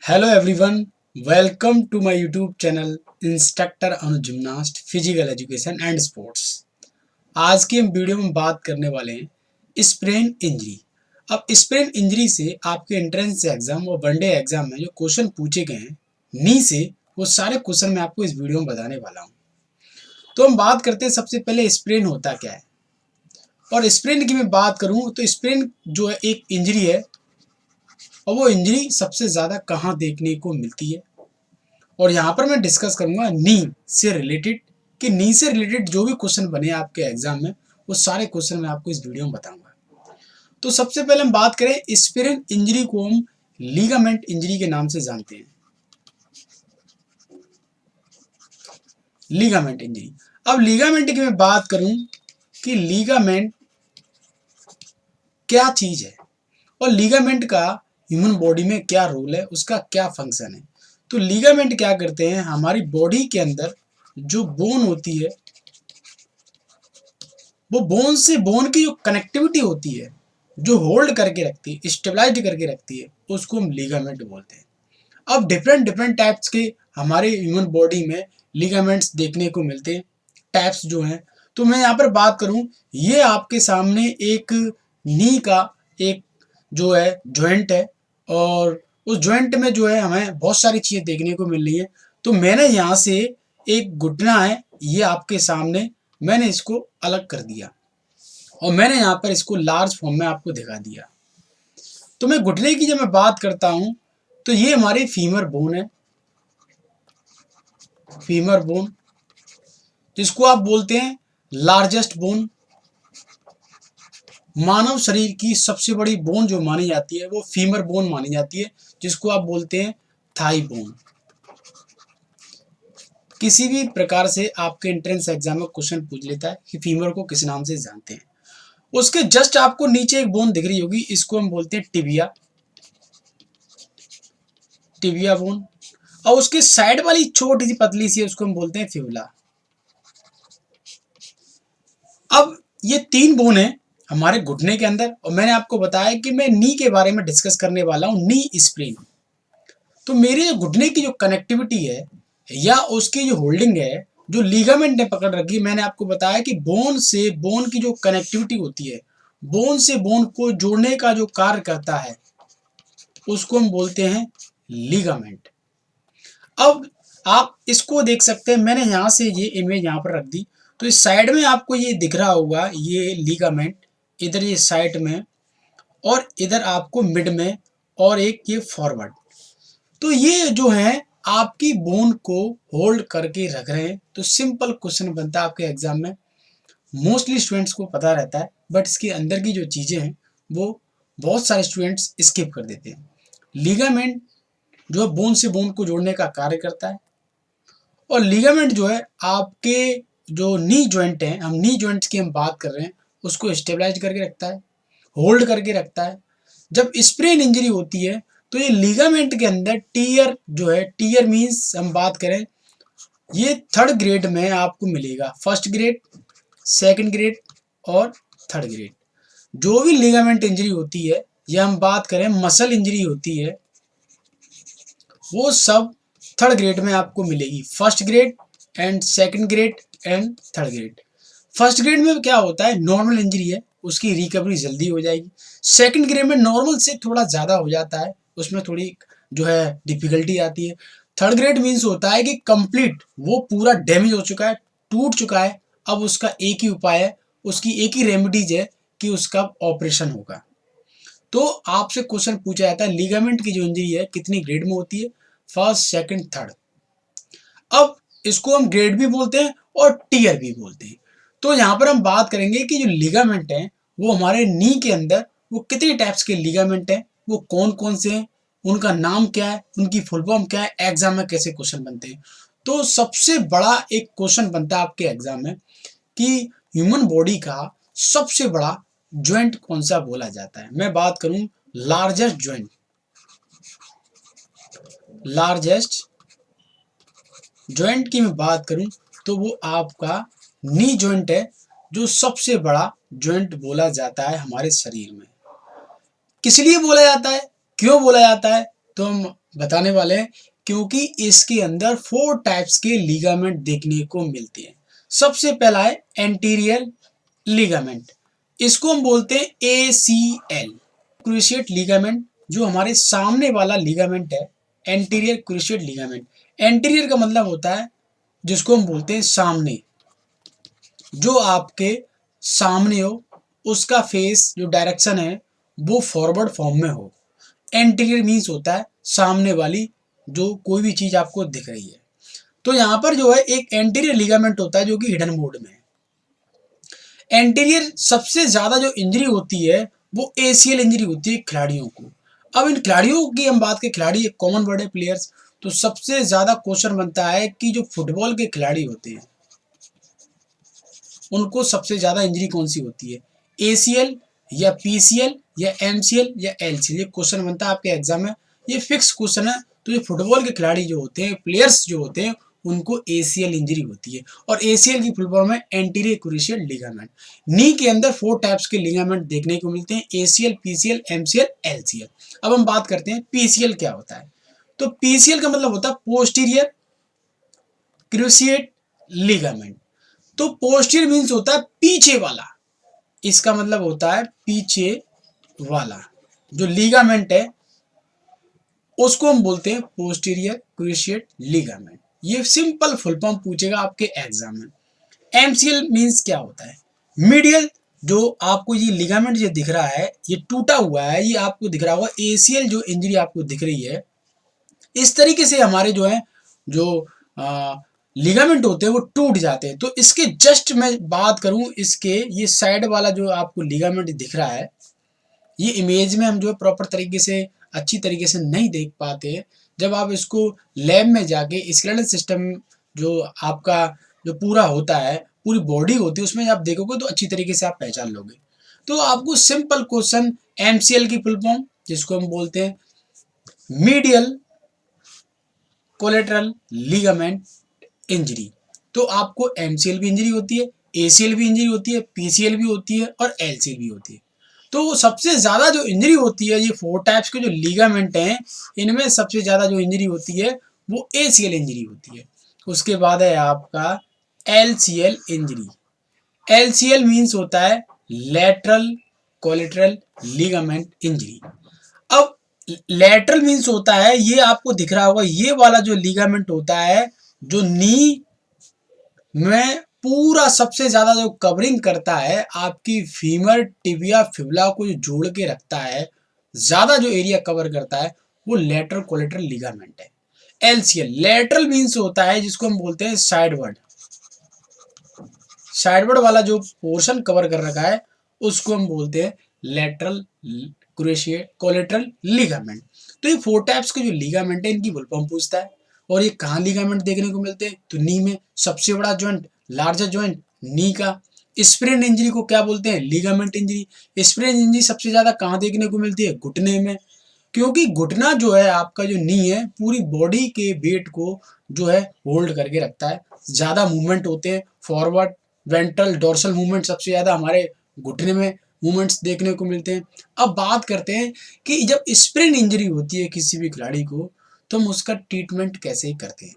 Hello everyone, welcome to my YouTube channel instructor Anuj gymnast physical education and sports. आज की हम video में बात करने वाले हैं स्प्रेन इंजरी। अब स्प्रेन इंजरी से आपके एंट्रेंस एग्जाम और वनडे एग्जाम में जो क्वेश्चन पूछे गए हैं नी से, वो सारे क्वेश्चन मैं आपको इस वीडियो में बताने वाला हूँ। तो हम बात करते हैं सबसे पहले स्प्रेन होता क्या है। और स्प्रेन की मैं बात करूँ तो स्प्रेन जो है एक इंजरी है, और वो इंजरी सबसे ज़्यादा कहाँ देखने को मिलती है। और यहाँ पर मैं डिस्कस करूंगा नी से रिलेटेड, कि नी से रिलेटेड जो भी क्वेश्चन बने आपके एग्जाम में, वो सारे क्वेश्चन मैं आपको इस वीडियो में बताऊंगा। तो सबसे पहले हम बात करें स्प्रेन इंजरी को हम लीगामेंट इंजरी के नाम से जानते हैं। Ligament injury. अब लीगामेंट की मैं बात करूं कि लीगामेंट क्या चीज है और लीगामेंट का ह्यूमन बॉडी में क्या रोल है, उसका क्या फंक्शन है। तो लीगामेंट क्या करते हैं, हमारी बॉडी के अंदर जो बोन होती है, वो बोन से बोन की जो कनेक्टिविटी होती है, जो होल्ड करके रखती है, स्टेबलाइज करके रखती है, उसको हम लीगामेंट बोलते हैं। अब डिफरेंट डिफरेंट टाइप्स के हमारे ह्यूमन बॉडी में लीगामेंट्स देखने को मिलते हैं, टाइप्स जो हैं। तो मैं यहाँ पर बात करूँ, ये आपके सामने एक नी का एक जो है जॉइंट है, और उस जॉइंट में जो है हमें बहुत सारी चीज़ें देखने को मिल रही है। तो मैंने यहाँ से एक घुटना है, ये आपके सामने मैंने इसको अलग कर दिया, और मैंने यहाँ पर इसको लार्ज फॉर्म में आपको दिखा दिया। तो मैं घुटने की जब मैं बात करता हूँ, तो ये हमारी फीमर बोन है, फीमर बोन, जिसको आप बोलते हैं लार्जेस्ट बोन। मानव शरीर की सबसे बड़ी बोन जो मानी जाती है, वो फीमर बोन मानी जाती है, जिसको आप बोलते हैं थाई बोन। किसी भी प्रकार से आपके एंट्रेंस एग्जाम में क्वेश्चन पूछ लेता है कि फीमर को किस नाम से जानते हैं। उसके जस्ट आपको नीचे एक बोन दिख रही होगी, इसको हम बोलते हैं टिबिया, टिबिया बोन। और उसके साइड वाली छोटी सी पतली सी है, उसको हम बोलते हैं फिबुला। अब ये तीन बोन है हमारे घुटने के अंदर, और मैंने आपको बताया कि मैं नी के बारे में डिस्कस करने वाला हूँ, नी स्प्रेन। तो मेरे घुटने की जो कनेक्टिविटी है या उसकी जो होल्डिंग है, जो लीगामेंट ने पकड़ रखी, मैंने आपको बताया कि बोन से बोन की जो कनेक्टिविटी होती है, बोन से बोन को जोड़ने का जो कार्य करता है, उसको हम बोलते हैं लीगामेंट। अब आप इसको देख सकते हैं, मैंने यहाँ से ये इमेज यहाँ पर रख दी, तो इस साइड में आपको ये दिख रहा होगा, ये लीगामेंट इधर ये साइड में, और इधर आपको मिड में, और एक ये फॉरवर्ड। तो ये जो है आपकी बोन को होल्ड करके रख रहे हैं। तो सिंपल क्वेश्चन बनता है आपके एग्जाम में, मोस्टली स्टूडेंट्स को पता रहता है, बट इसके अंदर की जो चीज़ें हैं वो बहुत सारे स्टूडेंट्स स्किप कर देते हैं। लीगामेंट जो है बोन से बोन को जोड़ने का कार्य करता है, और लीगामेंट जो है आपके जो नी जॉइंट है, हम नी जॉइंट्स की हम बात कर रहे हैं, उसको स्टेबलाइज करके रखता है, होल्ड करके रखता है। जब स्प्रेन इंजरी होती है, तो ये लीगामेंट के अंदर टीयर जो है, टीयर मीन्स हम बात करें, ये थर्ड ग्रेड में आपको मिलेगा, फर्स्ट ग्रेड, सेकंड ग्रेड और थर्ड ग्रेड। जो भी लीगामेंट इंजरी होती है, या हम बात करें मसल इंजरी होती है, वो सब थर्ड ग्रेड में आपको मिलेगी, first grade and second grade and third grade. First grade में क्या होता है, नॉर्मल इंजरी है, उसकी रिकवरी जल्दी हो जाएगी। सेकंड ग्रेड में नॉर्मल से थोड़ा ज़्यादा हो जाता है, उसमें थोड़ी जो है डिफिकल्टी आती है। थर्ड ग्रेड मीन्स होता है कि कंप्लीट वो पूरा डैमेज हो चुका है, टूट चुका है, अब उसका एक ही उपाय है, उसकी एक ही रेमेडीज है कि उसका ऑपरेशन होगा। तो आपसे क्वेश्चन पूछा जाता है लीगामेंट की जो इंजरी है कितनी ग्रेड में होती है, फर्स्ट सेकंड थर्ड। अब इसको हम ग्रेड भी बोलते हैं और टीयर भी बोलते हैं। तो यहाँ पर हम बात करेंगे कि जो लिगामेंट हैं वो हमारे नी के अंदर वो कितने टाइप्स के लिगामेंट हैं, वो कौन कौन से हैं, उनका नाम क्या है, उनकी फुल फॉर्म क्या है, एग्जाम में कैसे क्वेश्चन बनते हैं। तो सबसे बड़ा एक क्वेश्चन बनता है आपके एग्जाम में कि ह्यूमन बॉडी का सबसे बड़ा ज्वाइंट कौन सा बोला जाता है। मैं बात करूं लार्जेस्ट ज्वाइंट, लार्जेस्ट जॉइंट की मैं बात करूं, तो वो आपका नी जॉइंट है, जो सबसे बड़ा जॉइंट बोला जाता है हमारे शरीर में। किस लिए बोला जाता है, क्यों बोला जाता है, तो हम बताने वाले हैं, क्योंकि इसके अंदर 4 टाइप्स के लिगामेंट देखने को मिलते हैं। सबसे पहला है एंटीरियर लिगामेंट, इसको हम बोलते हैं ACL, क्रूशिएट लिगामेंट, जो हमारे सामने वाला लिगामेंट है, एंटीरियर क्रूशिएट लिगामेंट। एंटीरियर का मतलब होता है जिसको हम बोलते हैं सामने, जो आपके सामने हो, उसका फेस जो डायरेक्शन है वो फॉरवर्ड फॉर्म में हो। एंटीरियर मीन्स होता है सामने वाली जो कोई भी चीज आपको दिख रही है। तो यहाँ पर जो है एक एंटीरियर लिगामेंट होता है जो कि हिडन मोड में है। एंटीरियर सबसे ज्यादा जो इंजरी होती है वो ACL इंजरी होती है खिलाड़ियों को। अब इन खिलाड़ियों की हम बात करें, खिलाड़ी एक कॉमन वर्ड है प्लेयर्स, तो सबसे ज्यादा क्वेश्चन बनता है कि जो फुटबॉल के खिलाड़ी होते हैं उनको सबसे ज्यादा इंजरी कौन सी होती है, ACL या PCL या MCL या LCL। ये क्वेश्चन बनता है आपके एग्जाम में, ये फिक्स क्वेश्चन है। तो ये फुटबॉल के खिलाड़ी जो होते हैं, प्लेयर्स जो होते हैं, उनको ACL इंजरी होती है। और ACL की फुल फॉर्म है एंटीरियर क्रूशियल लिगामेंट। नी के अंदर 4 टाइप्स के लिगामेंट देखने को मिलते हैं, ACL, PCL, MCL, LCL। अब हम बात करते हैं PCL क्या होता है। तो PCL का मतलब होता है पोस्टीरियर क्रूशिएट लिगामेंट। तो पोस्टीरियर मीन्स होता है पीछे वाला, इसका मतलब होता है पीछे वाला जो लिगामेंट है उसको हम बोलते हैं पोस्टीरियर क्रूशिएट लिगामेंट। ये सिंपल फुल फॉर्म पूछेगा आपके एग्जाम में। MCL मीन्स क्या होता है, मीडियल, जो आपको ये लिगामेंट जो दिख रहा है ये टूटा हुआ है, ये आपको दिख रहा होगा। ACL जो इंजरी आपको दिख रही है, इस तरीके से हमारे जो है जो लिगामेंट होते हैं वो टूट जाते हैं। तो इसके जस्ट मैं बात करूं, इसके ये साइड वाला जो आपको लिगामेंट दिख रहा है, ये इमेज में हम जो है प्रॉपर तरीके से अच्छी तरीके से नहीं देख पाते। जब आप इसको लैब में जाके स्केलेटल सिस्टम जो आपका जो पूरा होता है, पूरी बॉडी होती है, उसमें आप देखोगे तो अच्छी तरीके से आप पहचान लोगे। तो आपको सिंपल क्वेश्चन MCL की फुल फॉर्म जिसको हम बोलते हैं मीडियल कोलेटरल लिगामेंट इंजरी। तो आपको MCL भी इंजरी होती है, ACL भी इंजरी होती है, PCL भी होती है और LCL भी होती है। तो सबसे ज्यादा जो इंजरी होती है, ये 4 टाइप्स के जो लिगामेंट हैं, इनमें सबसे ज्यादा जो इंजरी होती है वो ACL इंजरी होती है। उसके बाद है आपका LCL इंजरी। LCL मीन्स होता है लेटरल कोलेटरल लिगामेंट इंजरी। अब लेटरल मीन्स होता है, ये आपको दिख रहा होगा, ये वाला जो लिगामेंट होता है जो नी में पूरा सबसे ज्यादा जो कवरिंग करता है, आपकी फीमर टिबिया फिबुला को जो जोड़ के रखता है, ज्यादा जो एरिया कवर करता है, वो लेटरल कोलेटरल लिगामेंट है। LCL लेटरल मीन्स होता है जिसको हम बोलते हैं साइडवर्ड, साइडवर्ड वाला जो पोर्शन कवर कर रखा है उसको हम बोलते हैं लेटरल क्रूशिएट कोलेटरल लिगामेंट। तो ये 4 टाइप्स के जो लिगामेंट है इनकी फुल फॉर्म पूछता है। और ये कहाँ लिगामेंट देखने को मिलते हैं, तो नी में सबसे बड़ा जॉइंट, लार्जर जॉइंट नी का। स्प्रेन इंजरी को क्या बोलते हैं, लिगामेंट इंजरी। स्प्रेन इंजरी सबसे ज्यादा कहाँ देखने को मिलती है, घुटने में, क्योंकि घुटना जो है आपका जो नी है पूरी बॉडी के वेट को जो है होल्ड करके रखता है। ज्यादा मूवमेंट होते हैं फॉरवर्ड वेंट्रल डोर्सल मूवमेंट सबसे ज्यादा हमारे घुटने में मूवमेंट्स देखने को मिलते हैं। अब बात करते हैं कि जब स्प्रेन इंजरी होती है किसी भी खिलाड़ी को, तो हम उसका ट्रीटमेंट कैसे करते हैं,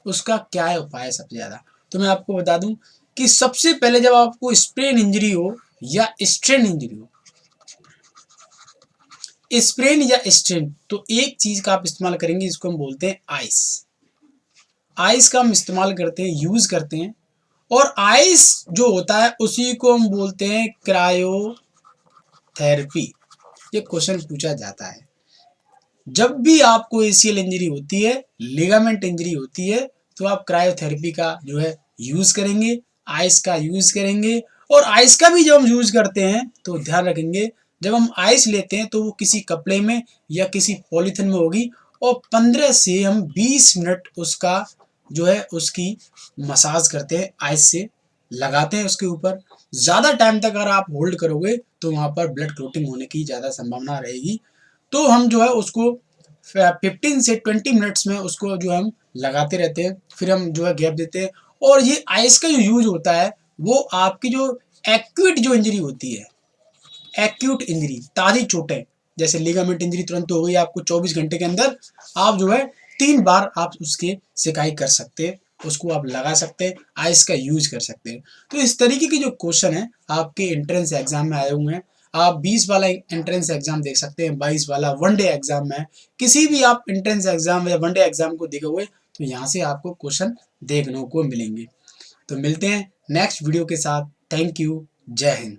उसका क्या है उपाय सबसे ज्यादा। तो मैं आपको बता दूं कि सबसे पहले जब आपको स्प्रेन इंजरी हो या स्ट्रेन इंजरी हो, स्प्रेन या स्ट्रेन, तो एक चीज का आप इस्तेमाल करेंगे, इसको हम बोलते हैं आइस। आइस का हम इस्तेमाल करते हैं, यूज करते हैं। और आइस जो होता है उसी को हम बोलते हैं क्रायोथेरेपी। ये क्वेश्चन पूछा जाता है जब भी आपको ACL इंजरी होती है, लिगामेंट इंजरी होती है, तो आप क्रायोथेरेपी का जो है यूज करेंगे, आइस का यूज करेंगे। और आइस का भी जब हम यूज करते हैं तो ध्यान रखेंगे, जब हम आइस लेते हैं तो वो किसी कपड़े में या किसी पॉलीथिन में होगी, और 15 से हम 20 मिनट उसका जो है उसकी मसाज करते हैं, आइस से लगाते हैं उसके ऊपर। ज्यादा टाइम तक अगर आप होल्ड करोगे तो वहां पर ब्लड क्लोटिंग होने की ज्यादा संभावना रहेगी। तो हम जो है उसको 15 से 20 मिनट्स में उसको जो हम लगाते रहते हैं, फिर हम जो है गैप देते हैं। और ये आइस का जो यूज होता है वो आपकी जो एक्यूट जो इंजरी होती है, एक्यूट इंजरी, ताज़ी चोटें, जैसे लिगामेंट इंजरी तुरंत हो गई आपको 24 घंटे के अंदर, आप जो है 3 बार आप उसके सिकाई कर सकते हैं, उसको आप लगा सकते हैं, आइस का यूज कर सकते हैं। तो इस तरीके के जो क्वेश्चन है आपके एंट्रेंस एग्जाम में आए हुए हैं। आप 20 वाला एंट्रेंस एग्जाम देख सकते हैं, 22 वाला वनडे एग्जाम में, किसी भी आप एंट्रेंस एग्जाम या वनडे एग्जाम को देखे हुए तो यहाँ से आपको क्वेश्चन देखने को मिलेंगे। तो मिलते हैं नेक्स्ट वीडियो के साथ। Thank you. जय हिंद।